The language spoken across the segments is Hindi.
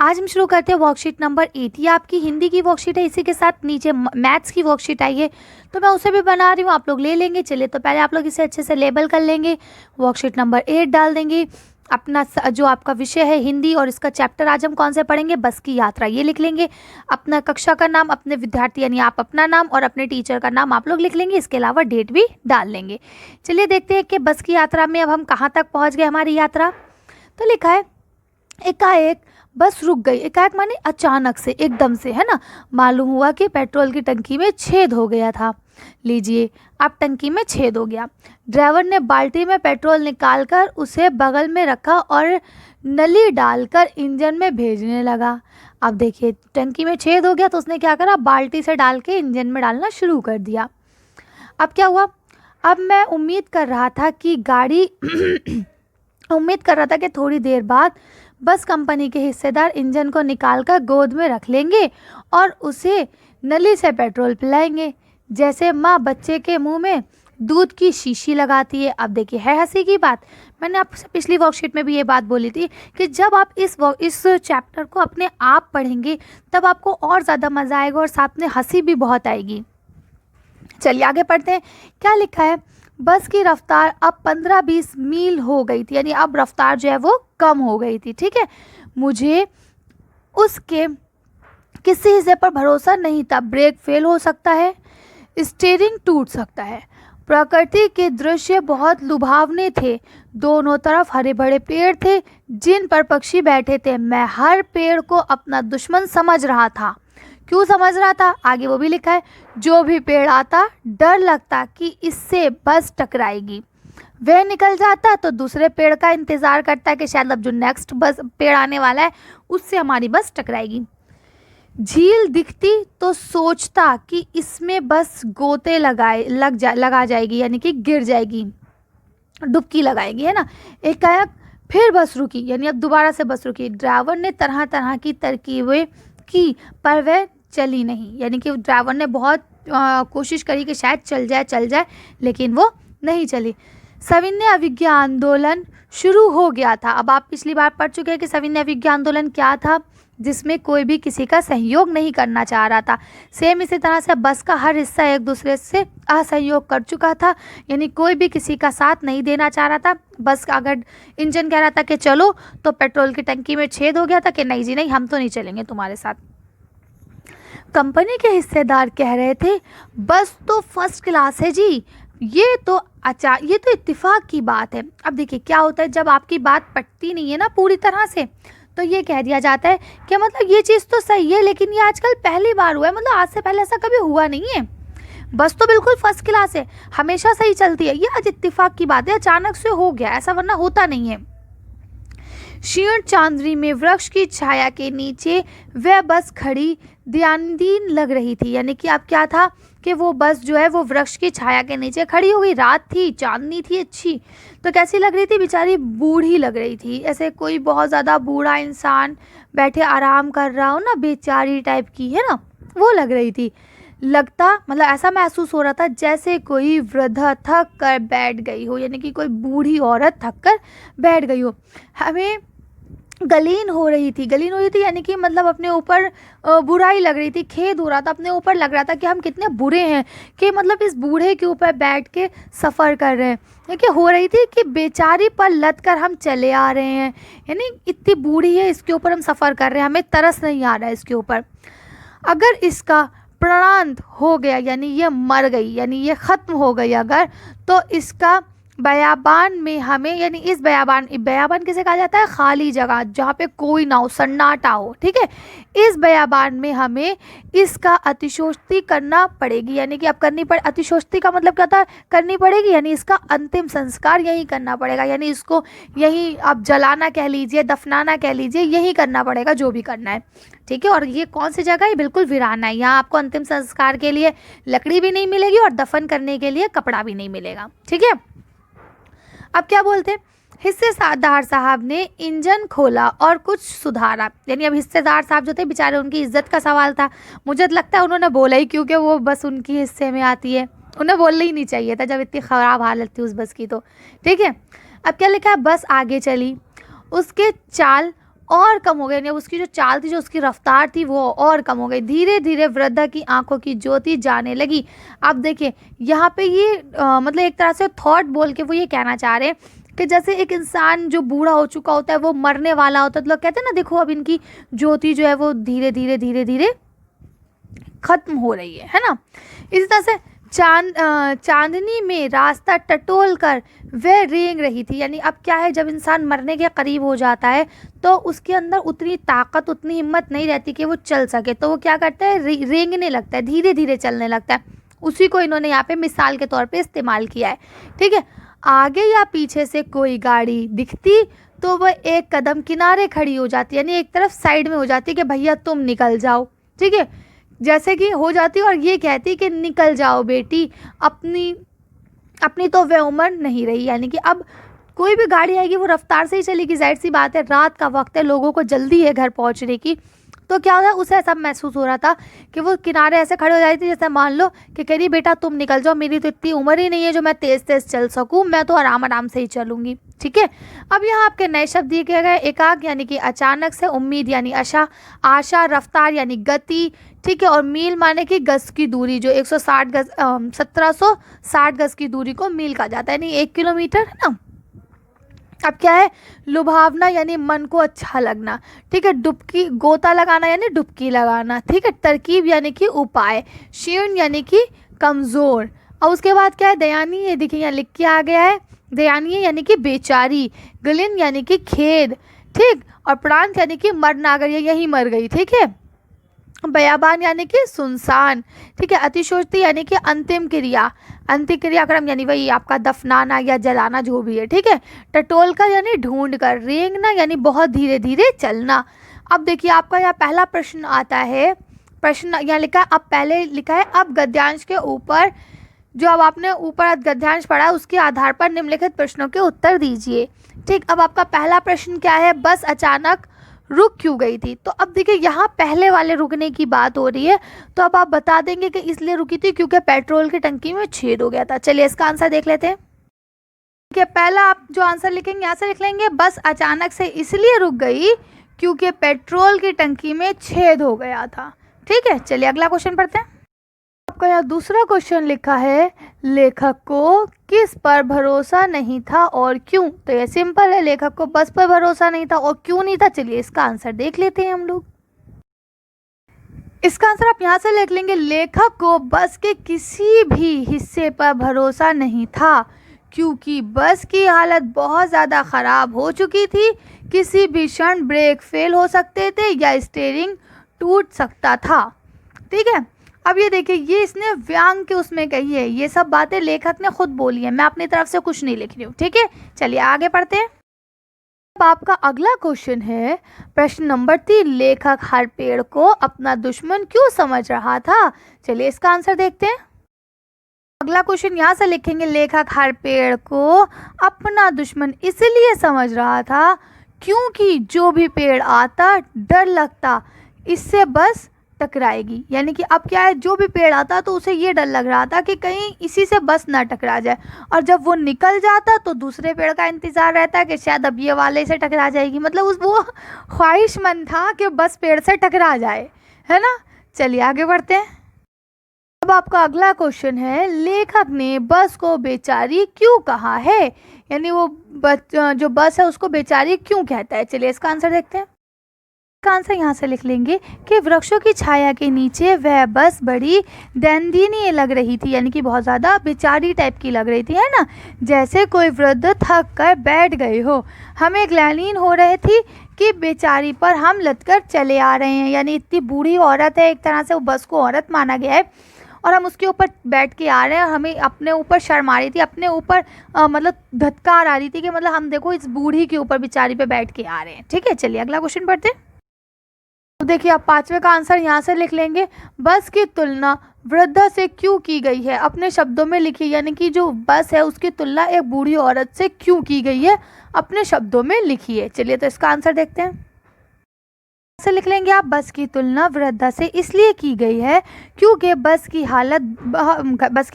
आज हम शुरू करते हैं वर्कशीट नंबर 8। ये आपकी हिंदी की वर्कशीट है, इसी के साथ नीचे मैथ्स की वर्कशीट आई है, तो मैं उसे भी बना रही हूँ, आप लोग ले लेंगे। चलिए, तो पहले आप लोग इसे अच्छे से लेबल कर लेंगे, वर्कशीट नंबर 8 डाल देंगे। अपना जो आपका विषय है हिंदी और इसका चैप्टर आज हम कौन से पढ़ेंगे, बस की यात्रा, ये लिख लेंगे। अपना कक्षा का नाम, अपने विद्यार्थी यानी आप अपना नाम और अपने टीचर का नाम आप लोग लिख लेंगे। इसके अलावा डेट भी डाल लेंगे। चलिए देखते हैं कि बस की यात्रा में अब हम कहाँ तक पहुँच गए हमारी यात्रा। तो लिखा है एकाएक बस रुक गई। एकाएक माने अचानक से, एकदम से, है ना। मालूम हुआ कि पेट्रोल की टंकी में छेद हो गया था। लीजिए, अब टंकी में छेद हो गया। ड्राइवर ने बाल्टी में पेट्रोल निकालकर उसे बगल में रखा और नली डालकर इंजन में भेजने लगा। अब देखिए, टंकी में छेद हो गया तो उसने क्या करा, बाल्टी से डाल के इंजन में डालना शुरू कर दिया। अब क्या हुआ, अब मैं उम्मीद कर रहा था कि थोड़ी देर बाद बस कंपनी के हिस्सेदार इंजन को निकालकर गोद में रख लेंगे और उसे नली से पेट्रोल पिलाएंगे, जैसे माँ बच्चे के मुंह में दूध की शीशी लगाती है। अब देखिए, है हंसी की बात। मैंने आपसे पिछली वर्कशीट में भी ये बात बोली थी कि जब आप इस चैप्टर को अपने आप पढ़ेंगे तब आपको और ज़्यादा मज़ा आएगा और साथ में हंसी भी बहुत आएगी। चलिए आगे पढ़ते हैं। क्या लिखा है, बस की रफ्तार अब 15-20 मील हो गई थी, यानी अब रफ्तार जो है वो कम हो गई थी। ठीक है, मुझे उसके किसी हिस्से पर भरोसा नहीं था। ब्रेक फेल हो सकता है, स्टीयरिंग टूट सकता है। प्रकृति के दृश्य बहुत लुभावने थे। दोनों तरफ हरे भरे पेड़ थे जिन पर पक्षी बैठे थे। मैं हर पेड़ को अपना दुश्मन समझ रहा था। क्यों समझ रहा था, आगे वो भी लिखा है। जो भी पेड़ आता डर लगता कि इससे बस टकराएगी। वह निकल जाता तो दूसरे पेड़ का इंतज़ार करता कि शायद अब जो नेक्स्ट बस पेड़ आने वाला है उससे हमारी बस टकराएगी। झील दिखती तो सोचता कि इसमें बस गोते लगा जाएगी, यानी कि गिर जाएगी, डुबकी लगाएगी, है ना। एकाएक फिर बस रुकी, यानी अब दोबारा से बस रुकी। ड्राइवर ने तरह तरह की तरकीबें की पर वह चली नहीं, यानी कि ड्राइवर ने बहुत कोशिश करी कि शायद चल जाए, लेकिन वो नहीं चली। सविनय अवज्ञा आंदोलन शुरू हो गया था। अब आप पिछली बार पढ़ चुके हैं कि सविनय अवज्ञा आंदोलन क्या था, जिसमें कोई भी किसी का सहयोग नहीं करना चाह रहा था। सेम इसी तरह से बस का हर हिस्सा एक दूसरे से असहयोग कर चुका था, यानी कोई भी किसी का साथ नहीं देना चाह रहा था। बस का अगर इंजन कह रहा था कि चलो, तो पेट्रोल की टंकी में छेद हो गया था कि नहीं जी नहीं, हम तो नहीं चलेंगे तुम्हारे साथ। कंपनी के हिस्सेदार कह रहे थे, बस तो फर्स्ट क्लास है जी, ये तो इत्तेफाक की बात है। अब देखिए क्या होता है, जब आपकी बात पटती नहीं है ना पूरी तरह से, तो ये कह दिया जाता है कि मतलब ये चीज़ तो सही है, लेकिन ये आजकल पहली बार हुआ है, मतलब आज से पहले ऐसा कभी हुआ नहीं है। बस तो बिल्कुल फर्स्ट क्लास है, हमेशा सही चलती है, ये आज इत्तेफाक की बात है, अचानक से हो गया ऐसा, वरना होता नहीं है। क्षीण चांदनी में वृक्ष की छाया के नीचे वह बस खड़ी ध्यानदीन लग रही थी, यानी कि अब क्या था कि वो बस जो है वो वृक्ष की छाया के नीचे खड़ी हो गई। रात थी, चांदनी थी अच्छी, तो कैसी लग रही थी, बेचारी बूढ़ी लग रही थी, ऐसे कोई बहुत ज़्यादा बूढ़ा इंसान बैठे आराम कर रहा हो ना, बेचारी टाइप की, है ना, वो लग रही थी। लगता मतलब ऐसा महसूस हो रहा था जैसे कोई वृद्धा थक कर बैठ गई हो, यानी कि कोई बूढ़ी औरत थक कर बैठ गई हो। हमें गलीन हो रही थी, यानी कि मतलब अपने ऊपर बुराई लग रही थी, खेद हो रहा था, अपने ऊपर लग रहा था कि हम कितने बुरे हैं कि मतलब इस बूढ़े के ऊपर बैठ के सफ़र कर रहे हैं। देखिए, हो रही थी कि बेचारी पर लद कर हम चले आ रहे हैं, यानी इतनी बूढ़ी है, इसके ऊपर हम सफ़र कर रहे हैं, हमें तरस नहीं आ रहा है इसके ऊपर। अगर इसका प्राणांत हो गया, यानी ये मर गई, यानी ये ख़त्म हो गई अगर, तो इसका बयाबान में हमें, यानी इस बयाबान किसे कहा जाता है, खाली जगह जहाँ पे कोई ना हो, सन्नाटा हो, ठीक है। इस बयाबान में हमें इसका अतिशोक्ति करना पड़ेगी, यानी कि अब करनी पड़े, अतिशोक्ति का मतलब क्या था, करनी पड़ेगी, यानी इसका अंतिम संस्कार यही करना पड़ेगा, यानी इसको यही आप जलाना कह लीजिए, दफनाना कह लीजिए, यही करना पड़ेगा जो भी करना है, ठीक है। और ये कौन सी जगह है, बिल्कुल वीराना है। यहाँ आपको अंतिम संस्कार के लिए लकड़ी भी नहीं मिलेगी और दफन करने के लिए कपड़ा भी नहीं मिलेगा, ठीक है। अब क्या बोलते हैं, हिस्सेदार साहब ने इंजन खोला और कुछ सुधारा, यानी अब हिस्सेदार साहब जो थे बेचारे, उनकी इज्जत का सवाल था। मुझे लगता है उन्होंने बोला ही, क्योंकि वो बस उनकी हिस्से में आती है, उन्हें बोलना ही नहीं चाहिए था जब इतनी ख़राब हालत थी उस बस की, तो ठीक है। अब क्या लिखा है, बस आगे चली, उसके चाल और कम हो गई, यानी उसकी जो चाल थी, जो उसकी रफ्तार थी वो और कम हो गई। धीरे धीरे वृद्धा की आंखों की ज्योति जाने लगी। अब देखिए यहाँ पे ये मतलब एक तरह से थॉट बोल के वो ये कहना चाह रहे हैं कि जैसे एक इंसान जो बूढ़ा हो चुका होता है, वो मरने वाला होता है, तो लोग कहते हैं ना देखो अब इनकी ज्योति जो है वो धीरे धीरे धीरे धीरे खत्म हो रही है ना। इसी तरह से चांदनी में रास्ता टटोल कर वह रेंग रही थी, यानी अब क्या है, जब इंसान मरने के करीब हो जाता है तो उसके अंदर उतनी ताकत, उतनी हिम्मत नहीं रहती कि वो चल सके, तो वो क्या करता है, रेंगने लगता है, धीरे धीरे चलने लगता है। उसी को इन्होंने यहाँ पे मिसाल के तौर पे इस्तेमाल किया है। ठीक है, आगे या पीछे से कोई गाड़ी दिखती तो वह एक कदम किनारे खड़ी हो जाती, यानी एक तरफ साइड में हो जाती कि भैया तुम निकल जाओ। ठीक है, जैसे कि हो जाती और ये कहती कि निकल जाओ बेटी, अपनी तो वह उम्र नहीं रही, यानी कि अब कोई भी गाड़ी आएगी वो रफ्तार से ही चलेगी, जाहिर सी बात है, रात का वक्त है, लोगों को जल्दी है घर पहुंचने की। तो क्या होता है, उसे ऐसा महसूस हो रहा था कि वो किनारे ऐसे खड़े हो जाती थी जैसे मान लो कि कह रही बेटा तुम निकल जाओ, मेरी तो इतनी उम्र ही नहीं है जो मैं तेज़ तेज़ चल सकूं, मैं तो आराम आराम से ही चलूँगी। ठीक है, अब यहाँ आपके नए शब्द दिए गए, एकाक यानी कि अचानक से, उम्मीद यानी आशा, रफ्तार यानी गति। ठीक है, और मील माने कि गज की दूरी, जो 1760 गज की दूरी को मील कहा जाता है, यानी 1 किलोमीटर है ना। अब क्या है, लुभावना यानी मन को अच्छा लगना। ठीक है, डुबकी, गोता लगाना यानी डुबकी लगाना। ठीक है, तरकीब यानी कि उपाय, शीर्ण यानी कि कमज़ोर। और उसके बाद क्या है, दयानीय, ये देखिए यहाँ लिख के आ गया है, दयानीय यानी कि बेचारी, गलिन यानी कि खेद। ठीक, और प्रांत यानी कि मरना, अगर ये यही मर गई। ठीक है, बयाबान यानी कि सुनसान। ठीक है, अतिशोक्ति यानी कि अंतिम क्रिया, अंतिम क्रियाक्रम यानी वही आपका दफनाना या जलाना जो भी है। ठीक है, टटोल कर यानी ढूंढ कर, रेंगना यानी बहुत धीरे धीरे चलना। अब देखिए आपका यहाँ पहला प्रश्न आता है, प्रश्न यहाँ लिखा है, अब पहले लिखा है अब गद्यांश के ऊपर, जो अब आपने ऊपर गद्यांश पढ़ा है उसके आधार पर निम्नलिखित प्रश्नों के उत्तर दीजिए। ठीक, अब आपका पहला प्रश्न क्या है, बस अचानक रुक क्यों गई थी। तो अब देखिए यहाँ पहले वाले रुकने की बात हो रही है, तो अब आप बता देंगे कि इसलिए रुकी थी क्योंकि पेट्रोल की टंकी में छेद हो गया था। चलिए इसका आंसर देख लेते हैं। ठीक है, पहला आप जो आंसर लिखेंगे यहाँ से लिख लेंगे, बस अचानक से इसलिए रुक गई क्योंकि पेट्रोल की टंकी में छेद हो गया था। ठीक है, चलिए अगला क्वेश्चन पढ़ते हैं। आपका यहाँ दूसरा क्वेश्चन लिखा है, लेखक को किस पर भरोसा नहीं था और क्यों। तो ये सिंपल है, लेखक को बस पर भरोसा नहीं था और क्यों नहीं था। चलिए इसका आंसर देख लेते हैं हम लोग। इसका आंसर आप यहाँ से लिख लेंगे, लेखक को बस के किसी भी हिस्से पर भरोसा नहीं था क्योंकि बस की हालत बहुत ज़्यादा ख़राब हो चुकी थी, किसी भी क्षण ब्रेक फेल हो सकते थे या स्टीयरिंग टूट सकता था। ठीक है, अब ये देखिए, ये इसने व्यंग के उसमें कही है, ये सब बातें लेखक ने खुद बोली है, मैं अपनी तरफ से कुछ नहीं लिख रही हूँ। ठीक है, चलिए आगे पढ़ते हैं। अब आपका अगला क्वेश्चन है, प्रश्न नंबर 3, लेखक हर पेड़ को अपना दुश्मन क्यों समझ रहा था। चलिए इसका आंसर देखते हैं। अगला क्वेश्चन यहाँ से लिखेंगे, लेखक हर पेड़ को अपना दुश्मन इसलिए समझ रहा था क्योंकि जो भी पेड़ आता डर लगता इससे बस टकराएगी, यानी कि अब क्या है, जो भी पेड़ आता तो उसे ये डर लग रहा था कि कहीं इसी से बस ना टकरा जाए, और जब वो निकल जाता तो दूसरे पेड़ का इंतज़ार रहता कि शायद अब ये वाले से टकरा जाएगी, मतलब वो ख्वाहिशमंद था कि बस पेड़ से टकरा जाए, है ना। चलिए आगे बढ़ते हैं। अब आपका अगला क्वेश्चन है, लेखक ने बस को बेचारी क्यों कहा है, यानी वो जो बस है उसको बेचारी क्यों कहता है। चलिए इसका आंसर देखते हैं। इसका आंसर यहाँ से लिख लेंगे कि वृक्षों की छाया के नीचे वह बस बड़ी दयनीय लग रही थी, यानी कि बहुत ज़्यादा बेचारी टाइप की लग रही थी, है ना, जैसे कोई वृद्ध थक कर बैठ गए हो। हमें ग्लानिन हो रही थी कि बेचारी पर हम लदकर चले आ रहे हैं, यानी इतनी बूढ़ी औरत है, एक तरह से वो बस को औरत माना गया है और हम उसके ऊपर बैठ के आ रहे हैं, हमें अपने ऊपर शर्म आ रही थी, अपने ऊपर मतलब धत्कार आ रही थी कि मतलब हम देखो इस बूढ़ी के ऊपर बेचारी पे बैठ के आ रहे हैं। ठीक है, चलिए अगला क्वेश्चन पढ़ते हैं। तो देखिए आप पांचवे का आंसर यहाँ से लिख लेंगे, बस की तुलना वृद्धा से क्यों की गई है, अपने शब्दों में लिखिए, यानी कि जो बस है उसकी तुलना एक बूढ़ी औरत से क्यों की गई है, अपने शब्दों में लिखिए। चलिए तो इसका आंसर देखते हैं। से लिख लेंगे आप, बस की तुलना वृद्धा से इसलिए की गई है क्योंकि बस की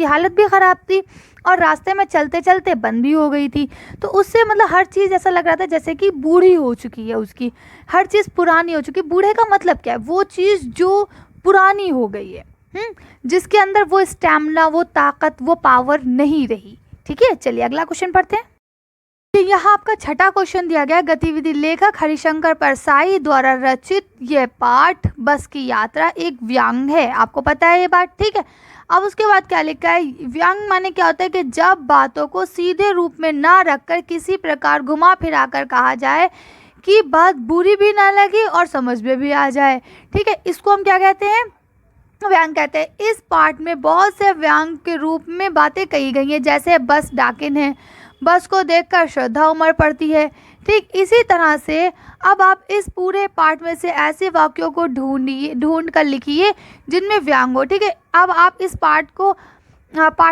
हालत भी ख़राब थी, और रास्ते में चलते चलते बंद भी हो गई थी। तो उससे मतलब हर चीज़ ऐसा लग रहा था जैसे कि बूढ़ी हो चुकी है, उसकी हर चीज़ पुरानी हो चुकी है। बूढ़े का मतलब क्या है, वो चीज़ जो पुरानी हो गई है, जिसके अंदर वो स्टैमिना, वो ताकत, वो पावर नहीं रही। ठीक है, चलिए अगला क्वेश्चन पढ़ते हैं। यहाँ आपका छठा क्वेश्चन दिया गया है, गतिविधि लेखक हरिशंकर परसाई द्वारा रचित यह पाठ बस की यात्रा एक व्यंग है। आपको पता है ये बात, ठीक है। अब उसके बाद क्या लिखा है, व्यंग माने क्या होता है कि जब बातों को सीधे रूप में ना रखकर किसी प्रकार घुमा फिरा कर कहा जाए कि बात बुरी भी ना लगे और समझ में भी आ जाए। ठीक है, इसको हम क्या कहते हैं, व्यंग कहते हैं। इस पाठ में बहुत से व्यंग के रूप में बातें कही गई हैं, जैसे बस डाकिन है, बस को देखकर श्रद्धा उमड़ पड़ती है। ठीक इसी तरह से अब आप इस पूरे पाठ में से ऐसे वाक्यों को ढूंढ कर लिखिए जिनमें व्यंग हो। ठीक है, अब आप इस पाठ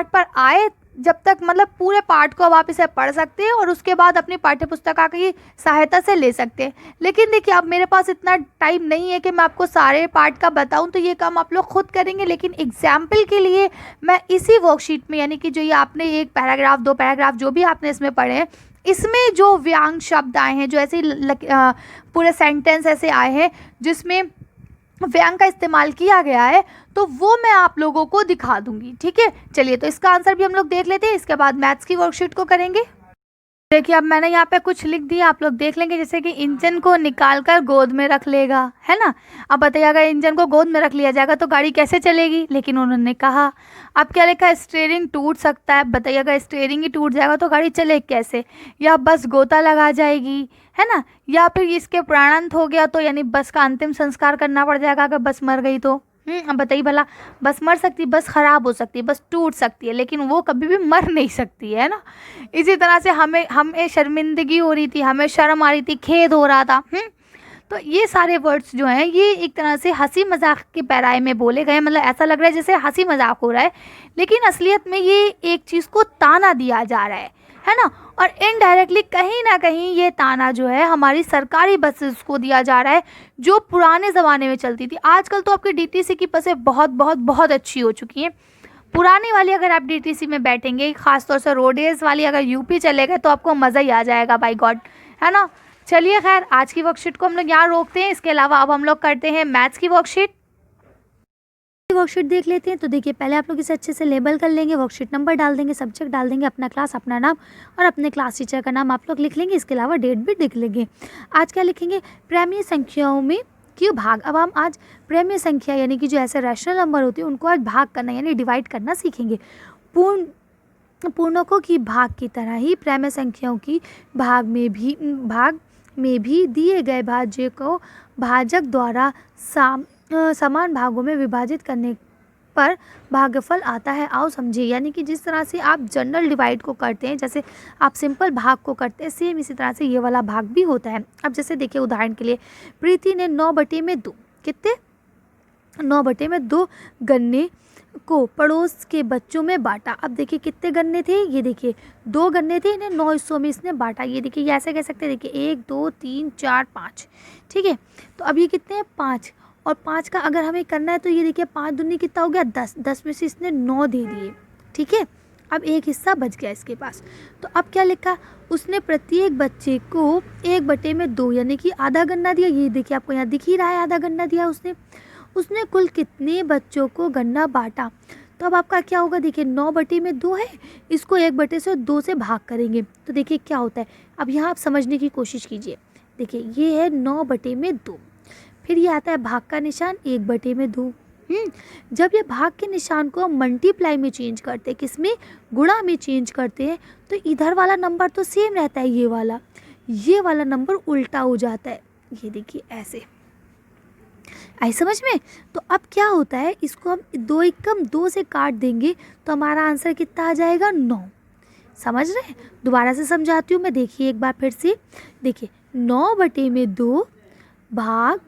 पर आए, जब तक मतलब पूरे पाठ को अब आप इसे पढ़ सकते हैं और उसके बाद अपनी पाठ्य पुस्तिका की सहायता से ले सकते हैं। लेकिन देखिए, अब मेरे पास इतना टाइम नहीं है कि मैं आपको सारे पाठ का बताऊं, तो ये काम आप लोग खुद करेंगे। लेकिन एग्जाम्पल के लिए मैं इसी वर्कशीट में, यानी कि जो ये आपने एक पैराग्राफ, 2 पैराग्राफ जो भी आपने इसमें पढ़े हैं, इसमें जो व्यंग शब्द आए हैं, जो ऐसे पूरे सेंटेंस ऐसे आए हैं जिसमें व्यंग का इस्तेमाल किया गया है, तो वो मैं आप लोगों को दिखा दूंगी। ठीक है, चलिए तो इसका आंसर भी हम लोग देख लेते हैं, इसके बाद मैथ्स की वर्कशीट को करेंगे। देखिए, अब मैंने यहाँ पे कुछ लिख दिया, आप लोग देख लेंगे, जैसे कि इंजन को निकालकर गोद में रख लेगा, है ना। अब बताइए, अगर इंजन को गोद में रख लिया जाएगा तो गाड़ी कैसे चलेगी, लेकिन उन्होंने कहा। अब क्या लिखा है, स्टीयरिंग टूट सकता है। बताइए, अगर स्टीयरिंग ही टूट जाएगा तो गाड़ी चलेगी कैसे, या बस गोता लगा जाएगी, है ना, या फिर इसके प्राणांत हो गया तो यानी बस का अंतिम संस्कार करना पड़ जाएगा अगर बस मर गई तो। अब बताइए भला, बस मर सकती है, बस खराब हो सकती है, बस टूट सकती है, लेकिन वो कभी भी मर नहीं सकती है ना। इसी तरह से हमें शर्मिंदगी हो रही थी, हमें शर्म आ रही थी, खेद हो रहा था। तो ये सारे वर्ड्स जो हैं, ये एक तरह से हंसी मजाक के पैराए में बोले गए, मतलब ऐसा लग रहा है जैसे हंसी मजाक हो रहा है, लेकिन असलियत में ये एक चीज़ को ताना दिया जा रहा है ना। और इनडायरेक्टली कहीं ना कहीं ये ताना जो है हमारी सरकारी बसेस को दिया जा रहा है, जो पुराने ज़माने में चलती थी। आजकल तो आपकी डीटीसी की बसें बहुत बहुत बहुत अच्छी हो चुकी हैं। पुरानी वाली अगर आप डीटीसी में बैठेंगे, खासतौर से रोडेज वाली अगर यूपी चले गए, तो आपको मज़ा ही आ जाएगा, बाय गॉड, है ना। चलिए खैर, आज की वर्कशीट को हम लोग यहाँ रोकते हैं। इसके अलावा अब हम लोग करते हैं मैथ्स की वर्कशीट देख लेते हैं। तो देखिए, पहले आप लोग इसे अच्छे से लेबल कर लेंगे, वर्कशीट नंबर डाल देंगे, सब्जेक्ट डाल देंगे, अपना क्लास, अपना नाम और अपने क्लास टीचर का नाम आप लोग लिख लेंगे। इसके अलावा डेट भी लिख लेंगे। आज क्या लिखेंगे, प्रेमीय संख्याओं में क्यों भाग। अब हम आज प्रेमीय संख्या यानी कि जो ऐसे रैशनल नंबर होते हैं उनको आज भाग करना यानी डिवाइड करना सीखेंगे। पूर्णकों की भाग की तरह ही प्रेमीय संख्याओं की भाग में भी दिए गए भाज्य को भाजक द्वारा समान भागों में विभाजित करने पर भागफल आता है। आओ समझिए, यानी कि जिस तरह से आप जनरल डिवाइड को करते हैं, जैसे आप सिंपल भाग को करते हैं, सेम इसी तरह से ये वाला भाग भी होता है। अब जैसे देखिए, उदाहरण के लिए प्रीति ने 9/2 कितने 9/2 गन्ने को पड़ोस के बच्चों में बांटा। अब देखिए कितने गन्ने थे, ये देखिए 2 गन्ने थे, इन्हें 9 हिस्सों में इसने बांटा। ये देखिए, ये ऐसे कह सकते हैं, देखिए 1 2 3 4 5, ठीक है। तो अब ये कितने हैं, 5, और 5 का अगर हमें करना है तो ये देखिए 5 दूनी कितना हो गया, 10, 10 में से इसने 9 दे दिए, ठीक है। अब एक हिस्सा बच गया इसके पास। तो अब क्या लिखा, उसने प्रत्येक बच्चे को 1/2 यानी कि आधा गन्ना दिया। ये देखिए, आपको यहाँ दिख ही रहा है, आधा गन्ना दिया उसने कुल कितने बच्चों को गन्ना बांटा। तो अब आपका क्या होगा, देखिए 9/2 है, इसको 1/2 से भाग करेंगे तो देखिए क्या होता है। अब यहाँ आप समझने की कोशिश कीजिए, देखिए ये है 9/2, फिर ये आता है भाग का निशान 1/2। जब ये भाग के निशान को हम मल्टीप्लाई में चेंज करते हैं, किसमें, गुणा में चेंज करते हैं, तो इधर वाला नंबर तो सेम रहता है, ये वाला नंबर उल्टा हो जाता है। ये देखिए ऐसे, आई समझ में। तो अब क्या होता है, इसको हम 2 एकम 2 से काट देंगे तो हमारा आंसर कितना आ जाएगा, 9। समझ रहे हैं, दोबारा से समझाती हूँ मैं, देखिए एक बार फिर से, देखिए 9/2 भाग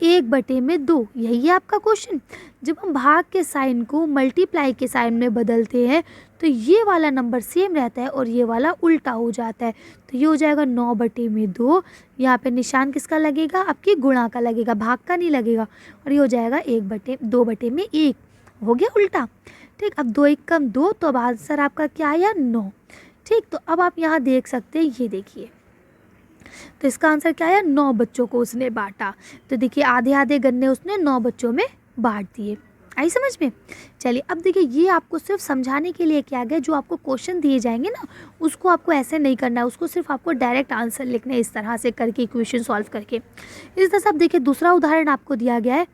1/2, यही है आपका क्वेश्चन। जब हम भाग के साइन को मल्टीप्लाई के साइन में बदलते हैं तो ये वाला नंबर सेम रहता है और ये वाला उल्टा हो जाता है। तो ये हो जाएगा 9/2, यहाँ पे निशान किसका लगेगा, आपकी गुणा का लगेगा, भाग का नहीं लगेगा, और ये हो जाएगा 2/1, हो गया उल्टा। ठीक, अब 2 1 कम 2, तो अब आंसर आपका क्या आया 9। ठीक, तो अब आप यहाँ देख सकते हैं, ये देखिए, तो इसका आंसर क्या आया, 9 बच्चों को उसने बांटा। तो देखिए आधे आधे गन्ने उसने 9 बच्चों में बांट दिए। आई समझ में? चलिए अब देखिए, ये आपको सिर्फ समझाने के लिए किया गया, जो आपको क्वेश्चन दिए जाएंगे ना उसको आपको ऐसे नहीं करना है, उसको सिर्फ आपको डायरेक्ट आंसर लिखना है इस तरह से करके, इक्वेशन सॉल्व करके। इस तरह से अब देखिए दूसरा उदाहरण आपको दिया गया है।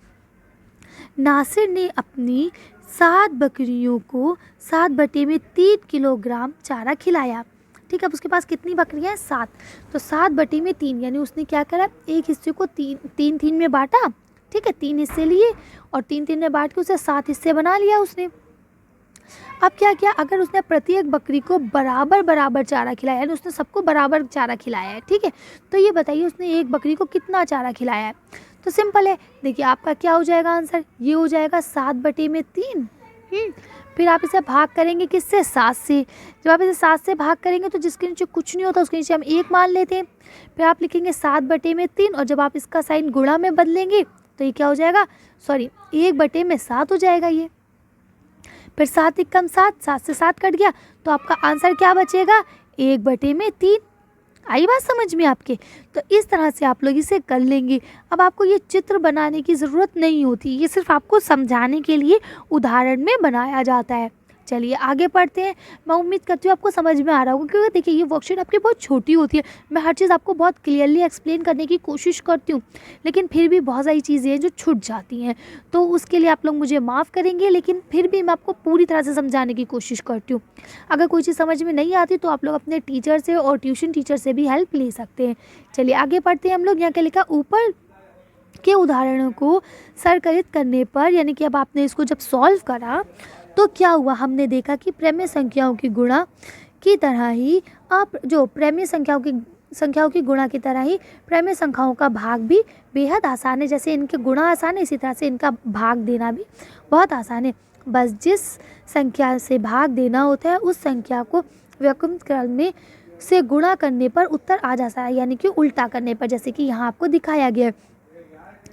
नासिर ने अपनी 7 बकरियों को 7/3 किलोग्राम चारा खिलाया। ठीक है, अब उसके पास कितनी बकरियां हैं, 7। तो 7/3 यानी उसने क्या करा, एक हिस्से को तीन में बांटा। ठीक है, 3 हिस्से लिए और 3 में बांट के उसे 7 हिस्से बना लिया उसने। अब क्या किया, अगर उसने प्रत्येक बकरी को बराबर बराबर चारा खिलाया, यानी उसने सबको बराबर चारा खिलाया है। ठीक है, तो ये बताइए उसने एक बकरी को कितना चारा खिलाया है। तो सिंपल है, देखिए आपका क्या हो जाएगा आंसर, ये हो जाएगा 7/3। फिर आप इसे भाग करेंगे किससे, 7 से। जब आप इसे 7 से भाग करेंगे तो जिसके नीचे कुछ नहीं होता उसके नीचे हम 1 मान लेते हैं। फिर आप लिखेंगे 7/3, और जब आप इसका साइन गुणा में बदलेंगे तो ये क्या हो जाएगा, सॉरी 1/7 हो जाएगा ये। फिर 7 1 कम 7, 7 से 7 कट गया, तो आपका आंसर क्या बचेगा, 1/3। आई बात समझ में आपके? तो इस तरह से आप लोग इसे कर लेंगे। अब आपको ये चित्र बनाने की ज़रूरत नहीं होती, ये सिर्फ आपको समझाने के लिए उदाहरण में बनाया जाता है। चलिए आगे पढ़ते हैं। मैं उम्मीद करती हूँ आपको समझ में आ रहा होगा, क्योंकि देखिए ये वर्कशीट आपकी बहुत छोटी होती है। मैं हर चीज़ आपको बहुत क्लियरली एक्सप्लेन करने की कोशिश करती हूँ, लेकिन फिर भी बहुत सारी चीज़ें हैं जो छूट जाती हैं, तो उसके लिए आप लोग मुझे माफ़ करेंगे, लेकिन फिर भी मैं आपको पूरी तरह से समझाने की कोशिश करती हूँ। अगर कोई चीज़ समझ में नहीं आती तो आप लोग अपने टीचर से और ट्यूशन टीचर से भी हेल्प ले सकते हैं। चलिए आगे पढ़ते हैं हम लोग। यहाँ क्या लिखा, ऊपर के उदाहरणों को सरकलित करने पर, यानी कि अब आपने इसको जब सॉल्व करा तो क्या हुआ, हमने देखा कि प्रेम्य संख्याओं की गुणा की तरह ही आप जो प्रेम्य संख्याओं की गुणा की तरह ही प्रेम्य संख्याओं का भाग भी बेहद आसान है। जैसे इनके गुणा आसान है, इसी तरह से इनका भाग देना भी बहुत आसान है। बस जिस संख्या से भाग देना होता है उस संख्या को व्युत्क्रम क्रम में से गुणा करने पर उत्तर आ जाता है, यानी कि उल्टा करने पर। जैसे कि यहाँ आपको दिखाया गया है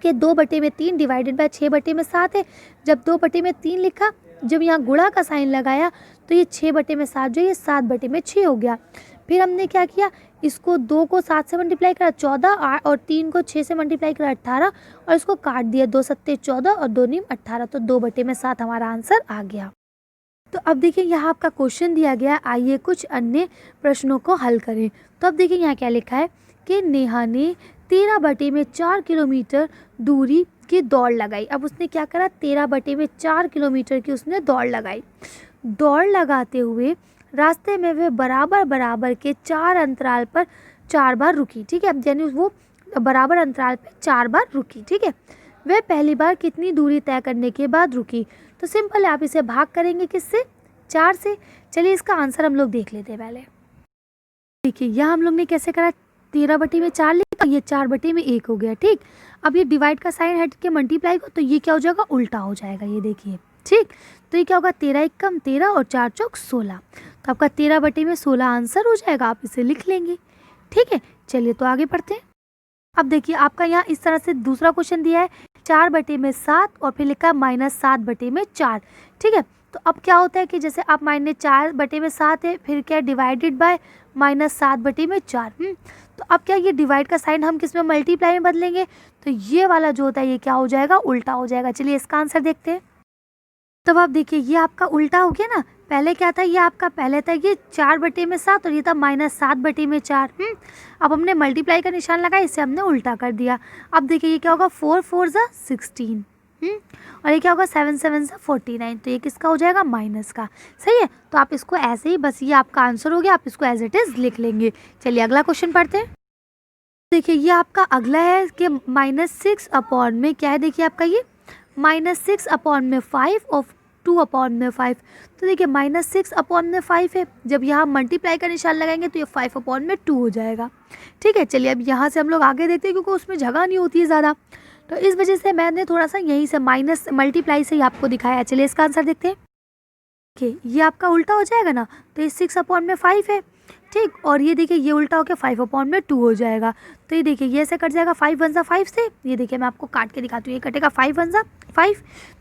कि 2/3 डिवाइडेड बाय 6/7 है। जब 2/3 लिखा, जब यहाँ गुणा का साइन लगाया तो ये 6/7 जो ये 7/6 हो गया। फिर हमने क्या किया, इसको 2 को 7 से मल्टीप्लाई करा 14, और 3 को 6 से मल्टीप्लाई करा 18, और इसको काट दिया, 2 सत्ते 14 और 2 नीम 18, तो 2/7 हमारा आंसर आ गया। तो अब देखिए यहाँ आपका क्वेश्चन दिया गया, आइए कुछ अन्य प्रश्नों को हल करें। तो अब देखिए यहाँ क्या लिखा है कि नेहा ने 13/4 किलोमीटर दूरी की दौड़ लगाई। अब उसने क्या करा, 13/4 किलोमीटर की उसने दौड़ लगाई। दौड़ लगाते हुए रास्ते में वे बराबर बराबर के 4 अंतराल पर 4 बार रुकी। ठीक है, यानी वो बराबर अंतराल पर 4 बार रुकी। ठीक है, वे पहली बार कितनी दूरी तय करने के बाद रुकी। तो सिंपल है, आप इसे भाग करेंगे किससे, 4 से। चलिए इसका आंसर हम लोग देख लेते हैं पहले। देखिए यहाँ हम लोग ने कैसे करा, 13/4 लिखा, ये 4/1 हो गया। ठीक, अब ये डिवाइड का साइन हट के मल्टीप्लाई को, तो ये क्या हो जाएगा, उल्टा हो जाएगा, ये देखिए। ठीक, तो ये क्या होगा, 13 1 कम 13 और 4 चौक 16, तो आपका 13/16 आंसर हो जाएगा, आप इसे लिख लेंगे। ठीक है, चलिए तो आगे बढ़ते हैं। अब देखिए आपका यहाँ इस तरह से दूसरा क्वेश्चन दिया है, 4/7 और फिर लिखा है -7/4। ठीक है, तो अब क्या होता है कि जैसे आप -4/7 है, फिर क्या डिवाइडेड बाय -7/4। तो अब क्या, ये डिवाइड का साइन हम किस में, मल्टीप्लाई में बदलेंगे, तो ये वाला जो होता है ये क्या हो जाएगा, उल्टा हो जाएगा। चलिए इसका आंसर देखते हैं। तब आप देखिए ये आपका उल्टा हो गया ना, पहले क्या था, ये आपका पहले था ये 4/7 और ये था -7/4। अब हमने मल्टीप्लाई का निशान लगाया, इसे हमने उल्टा कर दिया। अब देखिए ये क्या होगा, 4 4 ज़ा 16, और ये क्या होगा, 7 7 ज़ा 49, तो ये किसका हो जाएगा, माइनस का। सही है, तो आप इसको ऐसे ही, बस ये आपका आंसर हो गया, आप इसको एज इट इज़ लिख लेंगे। चलिए अगला क्वेश्चन पढ़ते हैं। देखिए ये आपका अगला है कि -6 अपॉन में क्या है, देखिए आपका ये -6 अपॉन में 5 और 2 अपॉन में 5। तो देखिए -6 अपॉन में 5 है, जब यहाँ मल्टीप्लाई का निशान लगाएंगे तो ये 5 अपॉन में 2 हो जाएगा। ठीक है, चलिए अब यहाँ से हम लोग आगे देखते हैं, क्योंकि उसमें जगह नहीं होती है ज़्यादा, तो इस वजह से मैंने थोड़ा सा यहीं से माइनस मल्टीप्लाई से ही आपको दिखाया। चलिए इसका आंसर देखते हैं। देखिए ये आपका उल्टा हो जाएगा ना, तो ये 6 अपॉन में 5 है। ठीक, और ये देखिए ये उल्टा होकर 5 अपॉन में 2 हो जाएगा। तो ये देखिए ये ऐसे कट जाएगा 5 1 ज़ा 5 से। ये देखिए मैं आपको काट के दिखाती हूँ, ये कटेगा 5 1 ज़ा 5,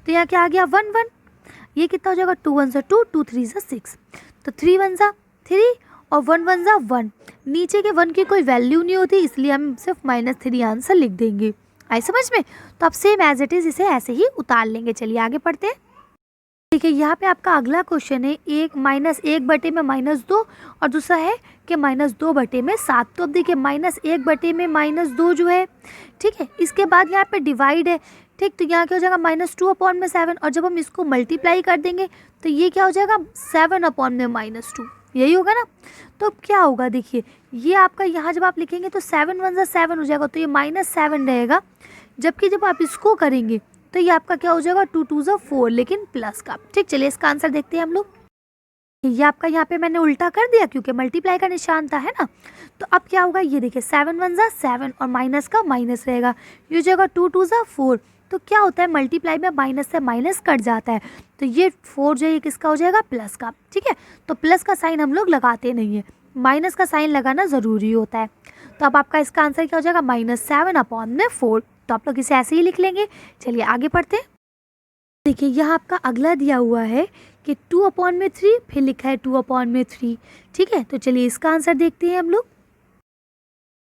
तो यहाँ क्या आ गया 1 1। ये कितना हो जाएगा, 2 1 जा 2, 2 3 जा 6, तो 3 1 जा 3 और 1 1 जा 1। नीचे के 1 की कोई वैल्यू नहीं होती, इसलिए हम सिर्फ -3 आंसर लिख देंगे। आई समझ में? तो अब सेम एज इट इज़ इसे ऐसे ही उतार लेंगे। चलिए आगे पढ़ते हैं। देखिए यहाँ पे आपका अगला क्वेश्चन है, -1/2 और दूसरा है कि -2/7। तो अब देखिए -1/2 जो है, ठीक है, इसके बाद यहाँ पे डिवाइड है, ठीक, तो यहाँ क्या हो जाएगा -2/7, और जब हम इसको मल्टीप्लाई कर देंगे तो ये क्या हो जाएगा 7/2, यही होगा ना। तो अब क्या होगा, देखिए ये आपका यहाँ जब आप लिखेंगे तो 7 1 जा 7 हो जाएगा, तो ये -7 रहेगा, जबकि जब आप इसको करेंगे तो ये आपका क्या हो जाएगा 2 2 जा 4, लेकिन प्लस का। ठीक, चलिए इसका आंसर देखते हैं हम लोग। ये आपका यहाँ पे मैंने उल्टा कर दिया क्योंकि मल्टीप्लाई का निशान था, है ना। तो अब क्या होगा, ये देखिए 7 1 जा 7 और माइनस का माइनस रहेगा, ये हो जाएगा 2 2 जा 4। तो क्या होता है, मल्टीप्लाई में माइनस से माइनस कट जाता है, तो ये 4 जो है किसका हो जाएगा, प्लस का। ठीक है, तो प्लस का साइन हम लोग लगाते नहीं है, माइनस का साइन लगाना ज़रूरी होता है। तो अब आपका इसका आंसर क्या हो जाएगा -7/4। तो आप लोग इसे ऐसे ही लिख लेंगे। चलिए आगे पढ़ते हैं। देखिए यहाँ आपका अगला दिया हुआ है कि 2/3, फिर लिखा है 2/3। ठीक है, तो चलिए इसका आंसर देखते हैं हम लोग।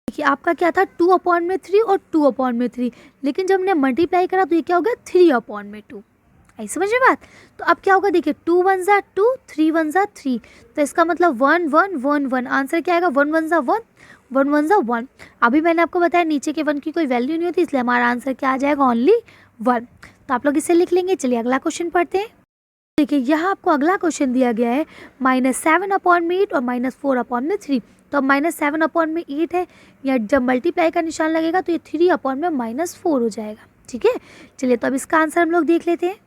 देखिए आपका क्या था 2/3 और 2/3, लेकिन जब हमने मल्टीप्लाई करा तो ये क्या हो गया 3/2। आई समझ में बात? तो अब क्या होगा, देखिए 2 1 जा 2, 3 1 जा 3, तो इसका मतलब 1 1 1 1, आंसर क्या आएगा 1 1 जा 1, 1 1 जा 1। अभी मैंने आपको बताया नीचे के 1 की कोई वैल्यू नहीं होती, इसलिए हमारा आंसर क्या आ जाएगा, ओनली 1। तो आप लोग इसे लिख लेंगे। चलिए अगला क्वेश्चन पढ़ते हैं। देखिए यहाँ आपको अगला क्वेश्चन दिया गया है -7/8 और -4/3। तो अब -7/8 है, या जब मल्टीप्लाई का निशान लगेगा तो ये 3/4 हो जाएगा। ठीक है, चलिए तो अब इसका आंसर हम लोग देख लेते हैं।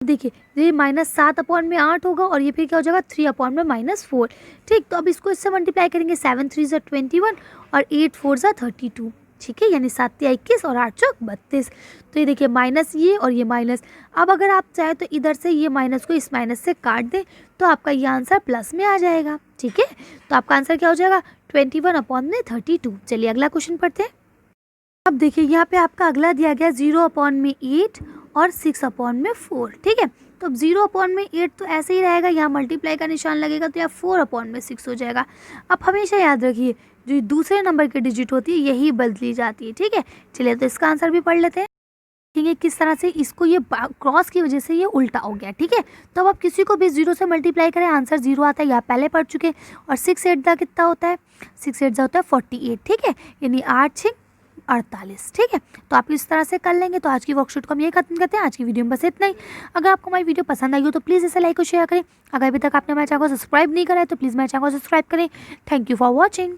देखिए ये -7/8 होगा और ये फिर क्या हो जाएगा 3/4। ठीक, तो अब इसको इससे मल्टीप्लाई करेंगे, 7 3 जा 21 और 8 4 जा 32। ठीक है, यानी 7 या 21 और 8 चौक 32। तो ये देखिए माइनस ये और ये माइनस। अब अगर आप चाहें तो इधर से ये माइनस को इस माइनस से काट दें तो आपका ये आंसर प्लस में आ जाएगा। ठीक है, तो आपका आंसर क्या हो जाएगा 21/32। चलिए अगला क्वेश्चन पढ़ते हैं। अब देखिए यहाँ पे आपका अगला दिया गया 0/8 और 6/4। ठीक है, तो अब 0/8 तो ऐसे ही रहेगा, यहाँ मल्टीप्लाई का निशान लगेगा तो यहाँ 4/6 हो जाएगा। अब हमेशा याद रखिए जो दूसरे नंबर की डिजिट होती है यही बदली जाती है। ठीक है, चलिए तो इसका आंसर भी पढ़ लेते हैं। देखेंगे किस तरह से इसको ये क्रॉस की वजह से ये उल्टा हो गया। ठीक है, तो अब आप किसी को भी 0 से मल्टीप्लाई करें आंसर 0 आता है, या पहले पढ़ चुके। और 6 8 दा कितना होता है, 6 8 दा होता है 48। ठीक है, यानी 8 6 48। ठीक है, तो आप इस तरह से कर लेंगे। तो आज की वर्कशीट को हम ये खत्म करते हैं। आज की वीडियो में बस इतना ही। अगर आपको हमारी वीडियो पसंद आई हो तो प्लीज़ इसे लाइक और शेयर करें। अगर अभी तक आपने हमारे चैनल को सब्सक्राइब नहीं करा है तो प्लीज़ मेरे चैनल को सब्सक्राइब करें। Thank you for watching.